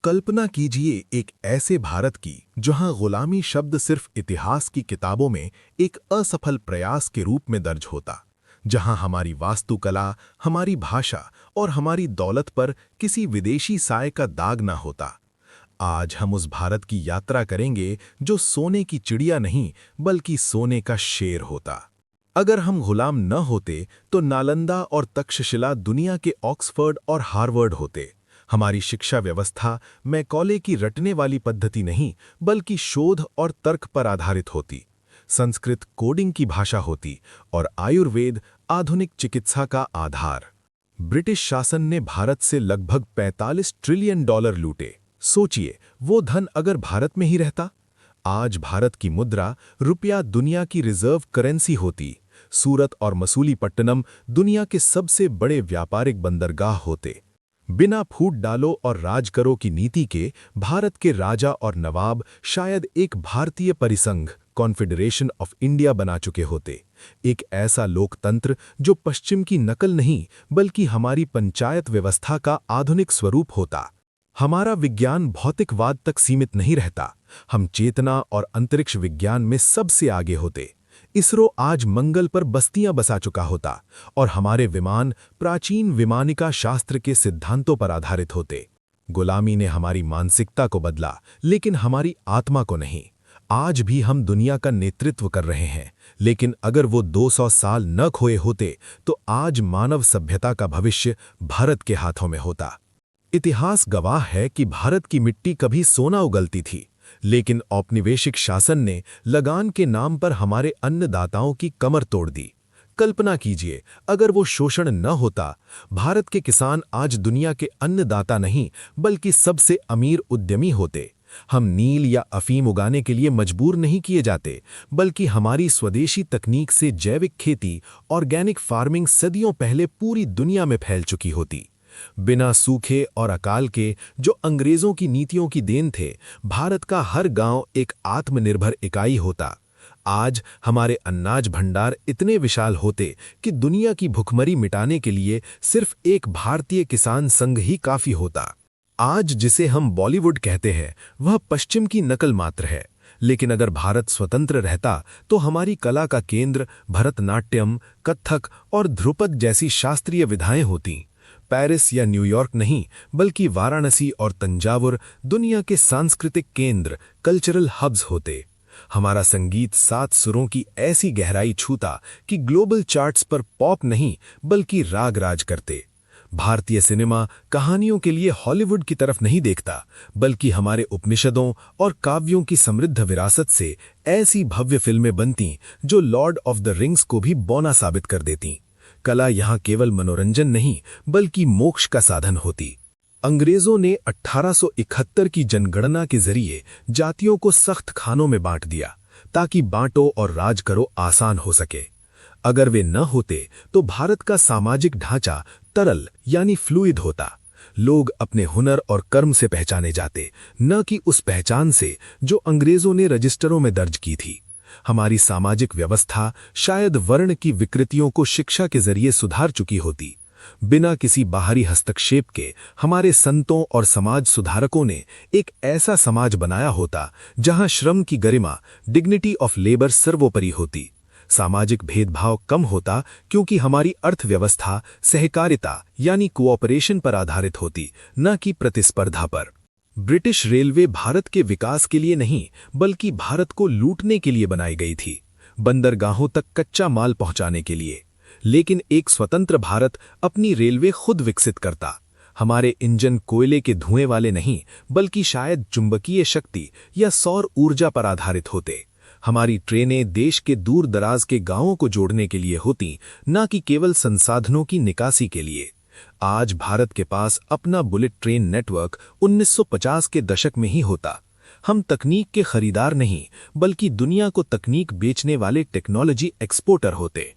कल्पना कीजिए एक ऐसे भारत की जहां गुलामी शब्द सिर्फ इतिहास की किताबों में एक असफल प्रयास के रूप में दर्ज होता, जहां हमारी वास्तुकला, हमारी भाषा और हमारी दौलत पर किसी विदेशी साए का दाग ना होता। आज हम उस भारत की यात्रा करेंगे जो सोने की चिड़िया नहीं बल्कि सोने का शेर होता। अगर हम गुलाम न होते तो नालंदा और तक्षशिला दुनिया के ऑक्सफर्ड और हार्वर्ड होते। हमारी शिक्षा व्यवस्था मैकॉले की रटने वाली पद्धति नहीं बल्कि शोध और तर्क पर आधारित होती। संस्कृत कोडिंग की भाषा होती और आयुर्वेद आधुनिक चिकित्सा का आधार। ब्रिटिश शासन ने भारत से लगभग 45 ट्रिलियन डॉलर लूटे। सोचिए, वो धन अगर भारत में ही रहता। आज भारत की मुद्रा रुपया दुनिया की रिजर्व करेंसी होती। सूरत और मसूलीपट्टनम दुनिया के सबसे बड़े व्यापारिक बंदरगाह होते। बिना फूट डालो और राज करो की नीति के भारत के राजा और नवाब शायद एक भारतीय परिसंघ कॉन्फेडरेशन ऑफ इंडिया बना चुके होते। एक ऐसा लोकतंत्र जो पश्चिम की नकल नहीं बल्कि हमारी पंचायत व्यवस्था का आधुनिक स्वरूप होता। हमारा विज्ञान भौतिकवाद तक सीमित नहीं रहता, हम चेतना और अंतरिक्ष विज्ञान में सबसे आगे होते। इसरो आज मंगल पर बस्तियां बसा चुका होता और हमारे विमान प्राचीन विमानिका शास्त्र के सिद्धांतों पर आधारित होते। गुलामी ने हमारी मानसिकता को बदला, लेकिन हमारी आत्मा को नहीं। आज भी हम दुनिया का नेतृत्व कर रहे हैं, लेकिन अगर वो 200 साल न खोए होते तो आज मानव सभ्यता का भविष्य भारत के हाथों में होता। इतिहास गवाह है कि भारत की मिट्टी कभी सोना उगलती थी, लेकिन औपनिवेशिक शासन ने लगान के नाम पर हमारे अन्नदाताओं की कमर तोड़ दी। कल्पना कीजिए, अगर वो शोषण न होता, भारत के किसान आज दुनिया के अन्नदाता नहीं बल्कि सबसे अमीर उद्यमी होते। हम नील या अफीम उगाने के लिए मजबूर नहीं किए जाते, बल्कि हमारी स्वदेशी तकनीक से जैविक खेती, ऑर्गेनिक फार्मिंग सदियों पहले पूरी दुनिया में फैल चुकी होती। बिना सूखे और अकाल के, जो अंग्रेजों की नीतियों की देन थे, भारत का हर गांव एक आत्मनिर्भर इकाई होता। आज हमारे अनाज भंडार इतने विशाल होते कि दुनिया की भुखमरी मिटाने के लिए सिर्फ एक भारतीय किसान संघ ही काफी होता। आज जिसे हम बॉलीवुड कहते हैं, वह पश्चिम की नकल मात्र है, लेकिन अगर भारत स्वतंत्र रहता तो हमारी कला का केंद्र भरतनाट्यम, कथक और ध्रुपद जैसी शास्त्रीय विधाएं होतीं। पेरिस या न्यूयॉर्क नहीं बल्कि वाराणसी और तंजावुर दुनिया के सांस्कृतिक केंद्र, कल्चरल हब्स होते। हमारा संगीत 7 सुरों की ऐसी गहराई छूता कि ग्लोबल चार्ट्स पर पॉप नहीं बल्कि राग राज करते। भारतीय सिनेमा कहानियों के लिए हॉलीवुड की तरफ नहीं देखता, बल्कि हमारे उपनिषदों और काव्यों की समृद्ध विरासत से ऐसी भव्य फिल्में बनती जो लॉर्ड ऑफ द रिंग्स को भी बौना साबित कर देती। कला यहाँ केवल मनोरंजन नहीं बल्कि मोक्ष का साधन होती। अंग्रेजों ने 1871 की जनगणना के जरिए जातियों को सख्त खानों में बांट दिया ताकि बांटो और राज करो आसान हो सके। अगर वे न होते तो भारत का सामाजिक ढांचा तरल यानी फ्लूइड होता। लोग अपने हुनर और कर्म से पहचाने जाते, न कि उस पहचान से जो अंग्रेजों ने रजिस्टरों में दर्ज की थी। हमारी सामाजिक व्यवस्था शायद वर्ण की विकृतियों को शिक्षा के जरिए सुधार चुकी होती। बिना किसी बाहरी हस्तक्षेप के हमारे संतों और समाज सुधारकों ने एक ऐसा समाज बनाया होता जहां श्रम की गरिमा, डिग्निटी ऑफ लेबर सर्वोपरि होती। सामाजिक भेदभाव कम होता क्योंकि हमारी अर्थव्यवस्था सहकारिता यानी कोऑपरेशन पर आधारित होती, न कि प्रतिस्पर्धा पर। ब्रिटिश रेलवे भारत के विकास के लिए नहीं बल्कि भारत को लूटने के लिए बनाई गई थी, बंदरगाहों तक कच्चा माल पहुंचाने के लिए। लेकिन एक स्वतंत्र भारत अपनी रेलवे खुद विकसित करता। हमारे इंजन कोयले के धुएं वाले नहीं बल्कि शायद चुंबकीय शक्ति या सौर ऊर्जा पर आधारित होते। हमारी ट्रेनें देश के दूर दराज के गांवों को जोड़ने के लिए होती, न कि केवल संसाधनों की निकासी के लिए। आज भारत के पास अपना बुलेट ट्रेन नेटवर्क 1950 के दशक में ही होता। हम तकनीक के खरीदार नहीं बल्कि दुनिया को तकनीक बेचने वाले टेक्नोलॉजी एक्सपोर्टर होते।